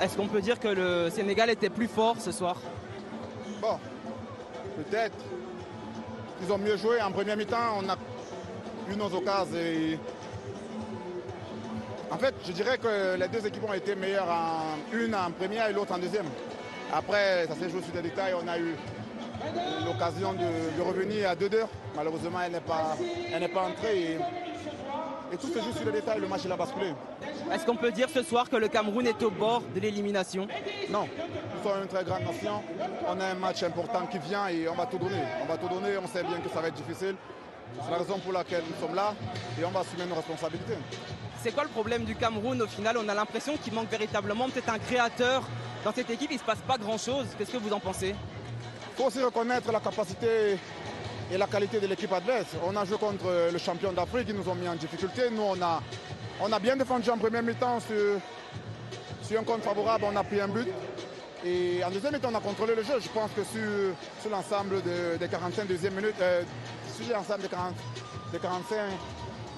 Est-ce qu'on peut dire que le Sénégal était plus fort ce soir? Bon, peut-être. Ils ont mieux joué. En première mi-temps, on a eu nos occasions. En fait, je dirais que les deux équipes ont été meilleures, une en première et l'autre en deuxième. Après, ça s'est joué sur des détails. On a eu l'occasion de revenir à 2-2. Malheureusement, elle n'est pas entrée. Et tout se joue sur les détails. Le match, il a basculé. Est-ce qu'on peut dire ce soir que le Cameroun est au bord de l'élimination? Non, nous sommes une très grande nation. On a un match important qui vient et on va tout donner. On va tout donner, on sait bien que ça va être difficile. C'est la raison pour laquelle nous sommes là et on va assumer nos responsabilités. C'est quoi le problème du Cameroun au final? On a l'impression qu'il manque véritablement peut-être un créateur. Dans cette équipe, il ne se passe pas grand-chose. Qu'est-ce que vous en pensez? Il faut aussi reconnaître la capacité et la qualité de l'équipe adverse. On a joué contre le champion d'Afrique, ils nous ont mis en difficulté. Nous, on a bien défendu en première mi-temps sur un compte favorable, on a pris un but. Et en deuxième mi-temps, on a contrôlé le jeu. Je pense que sur l'ensemble des 45 deuxième minutes, sur l'ensemble des 45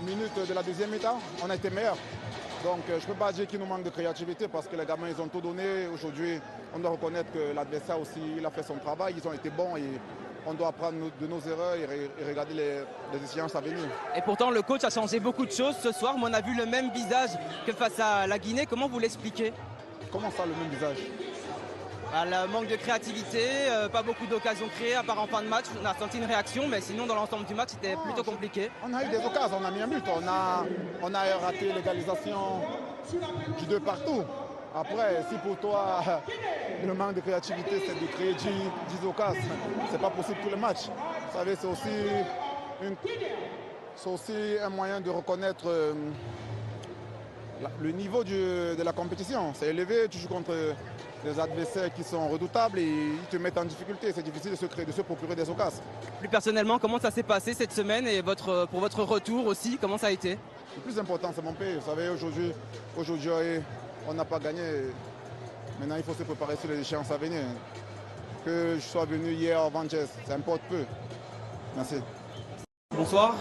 minutes de la deuxième mi-temps, on a été meilleurs. Donc je ne peux pas dire qu'il nous manque de créativité parce que les gamins, ils ont tout donné. Aujourd'hui, on doit reconnaître que l'adversaire aussi, il a fait son travail. Ils ont été bons et on doit apprendre de nos erreurs et regarder les échéances à venir. Et pourtant, le coach a changé beaucoup de choses ce soir, mais on a vu le même visage que face à la Guinée. Comment vous l'expliquez? Comment ça, le même visage? Le manque de créativité, pas beaucoup d'occasions créées, à part en fin de match. On a senti une réaction, mais sinon, dans l'ensemble du match, c'était plutôt compliqué. On a eu des occasions, on a mis un but. On a raté l'égalisation du 2 partout. Après, si pour toi, le manque de créativité, c'est de créer 10 occasions, c'est pas possible pour le match. Vous savez, c'est aussi un moyen de reconnaître le niveau de la compétition. C'est élevé, tu joues contre des adversaires qui sont redoutables et ils te mettent en difficulté. C'est difficile de se procurer des occasions. Plus personnellement, comment ça s'est passé cette semaine et pour votre retour aussi, comment ça a été? Le plus important, c'est mon pays. Vous savez, aujourd'hui, on n'a pas gagné. Maintenant, il faut se préparer sur les échéances à venir. Que je sois venu hier à Vanges, ça importe peu. Merci. Bonsoir.